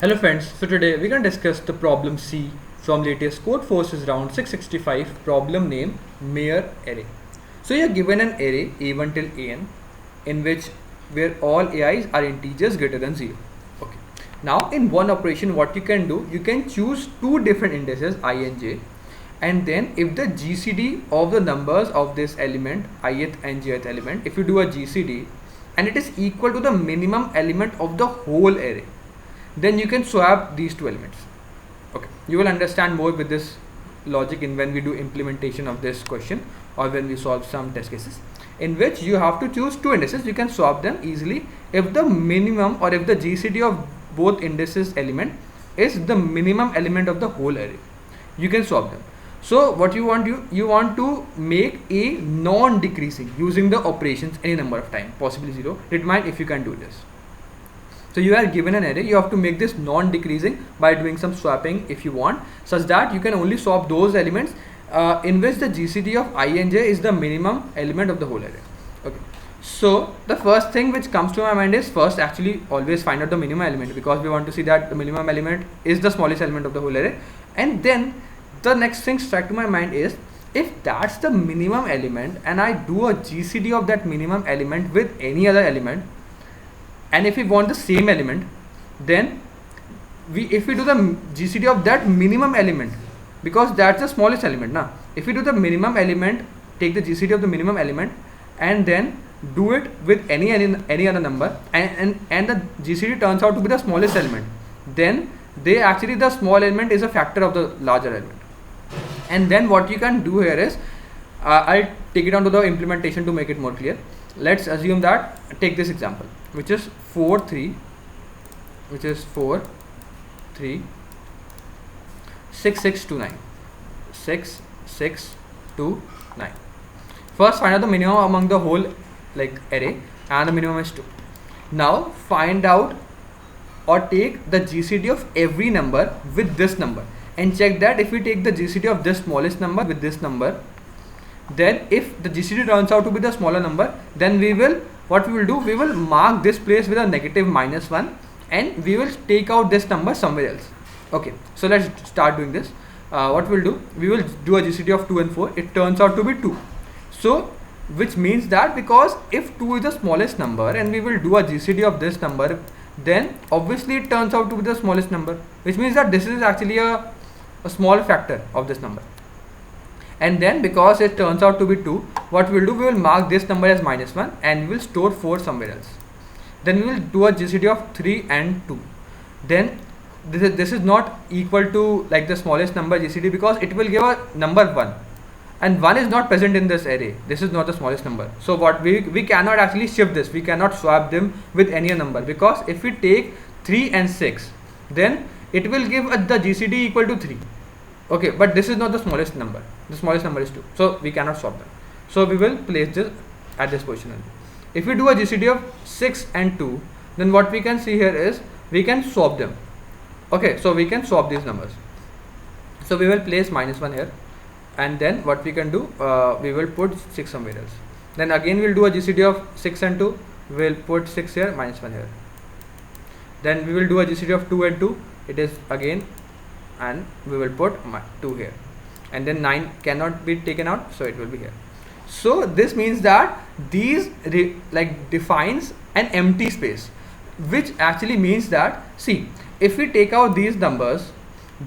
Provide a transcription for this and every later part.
Hello friends, so today we're going to discuss the problem C from latest Codeforces round 665, problem name Mayor array. So you're given an array a1 till an in which where all ai's are integers greater than 0. Okay. Now in one operation what you can do, you can choose two different indices I and j, and then if the GCD of the numbers of this element ith and jth element, if you do a GCD and it is equal to the minimum element of the whole array, then you can swap these two elements. Okay, you will understand more with this logic in when we do implementation of this question or when we solve some test cases in which you have to choose two indices. You can swap them easily if the minimum or if the GCD of both indices element is the minimum element of the whole array. You can swap them. So what you want to make a non-decreasing using the operations any number of time, possibly 0. Determine if you can do this. So you are given an array, you have to make this non-decreasing by doing some swapping if you want, such that you can only swap those elements in which the GCD of I and j is the minimum element of the whole array. Okay. So the first thing which comes to my mind is first actually always find out the minimum element, because we want to see that the minimum element is the smallest element of the whole array. And then the next thing struck to my mind is, if that's the minimum element and I do a GCD of that minimum element with any other element, and if we want the same element, then if we do the GCD of that minimum element, because that's the smallest element now, if we do the minimum element, take the GCD of the minimum element and then do it with any other number, and the GCD turns out to be the smallest element, then the small element is a factor of the larger element. And then what you can do here is, I'll take it on to the implementation to make it more clear. Let's assume that, take this example, which is 4 3 6 6 2 9 6 6 2 9. First find out the minimum among the whole array, and the minimum is 2. Now find out or take the GCD of every number with this number, and check that if we take the GCD of this smallest number with this number, then if the GCD turns out to be the smaller number, then we will mark this place with a negative -1 and we will take out this number somewhere else. Okay, so let's start doing this. What we'll do, we will do a GCD of 2 and 4. It turns out to be 2. So which means that because if 2 is the smallest number and we will do a GCD of this number, then obviously it turns out to be the smallest number, which means that this is actually a small factor of this number. And then because it turns out to be 2, what we will do, we will mark this number as -1 and we will store 4 somewhere else. Then we will do a GCD of 3 and 2. Then this is not equal to like the smallest number GCD, because it will give a number 1, and 1 is not present in this array. This is not the smallest number. So what we cannot actually shift this, we cannot swap them with any number, because if we take 3 and 6, then it will give the GCD equal to 3. Okay, but this is not the smallest number. The smallest number is 2, so we cannot swap them. So we will place this at this position only. If we do a GCD of 6 and 2, then what we can see here is we can swap them. Okay, so we can swap these numbers. So we will place -1 here, and then what we can do, we will put 6 somewhere else. Then again we'll do a GCD of 6 and 2. We'll put 6 here, -1 here. Then we will do a GCD of 2 and 2. It is again, and we will put 2 here, and then 9 cannot be taken out, so it will be here. So this means that these defines an empty space, which actually means that, see, if we take out these numbers,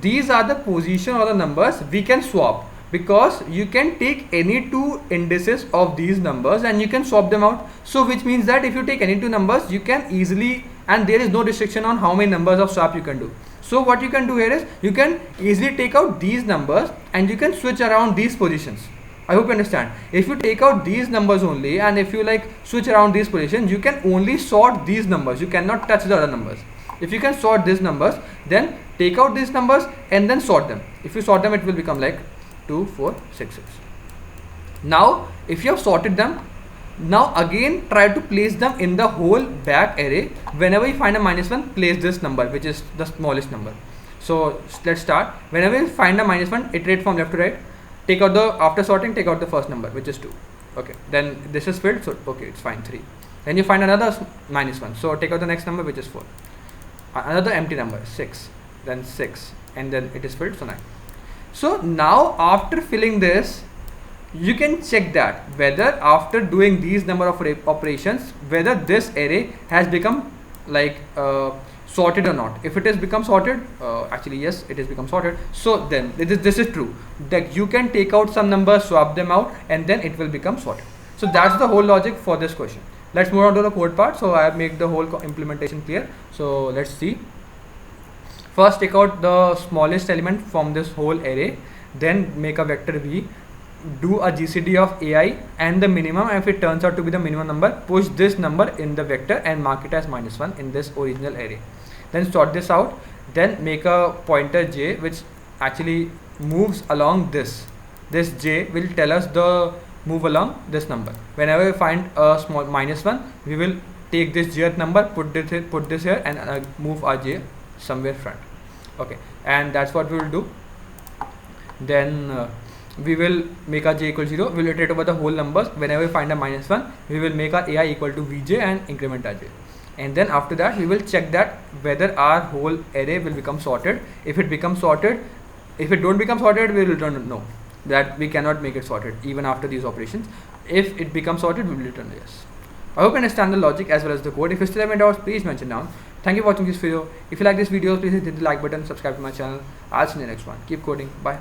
these are the position or the numbers we can swap, because you can take any two indices of these numbers and you can swap them out. So which means that if you take any two numbers, you can easily, and there is no restriction on how many numbers of swap you can do. So what you can do here is, you can easily take out these numbers and you can switch around these positions. I hope you understand. If you take out these numbers only, and if you switch around these positions, you can only sort these numbers. You cannot touch the other numbers. If you can sort these numbers, then take out these numbers and then sort them. If you sort them, it will become 2 4 6 6. Now if you have sorted them, now again try to place them in the whole back array. Whenever you find a -1, place this number, which is the smallest number. So let's start. Whenever you find a -1, iterate from left to right. Take out after sorting, take out the first number, which is 2. Okay, then this is filled, so okay, it's fine, 3. Then you find another -1, so take out the next number, which is 4. another empty number 6, then 6, and then it is filled, so 9. So now after filling this, you can check that whether after doing these number of operations, whether this array has become like sorted or not. If it has become sorted, actually yes, it has become sorted. So then this is true, that you can take out some numbers, swap them out, and then it will become sorted. So that's the whole logic for this question. Let's move on to the code part. So I have made the whole implementation clear. So let's see. First, take out the smallest element from this whole array, then make a vector v, do a GCD of ai and the minimum. If it turns out to be the minimum number, push this number in the vector and mark it as -1 in this original array. Then sort this out, then make a pointer j which actually moves along this j will tell us the move along this number. Whenever we find a small -1, we will take this jth number, put this here, and move our j somewhere front. Okay, and that's what we will do. Then we will make our j equal 0. We will iterate over the whole numbers. Whenever we find a -1, we will make our ai equal to vj and increment our j. And then after that, we will check that whether our whole array will become sorted. If it becomes sorted, if it don't become sorted, we will return no, that we cannot make it sorted even after these operations. If it becomes sorted, we will return yes. I hope you understand the logic as well as the code. If you still have any doubts, please mention down. Thank you for watching this video. If you like this video, please hit the like button, subscribe to my channel. I'll see you in the next one. Keep coding. Bye.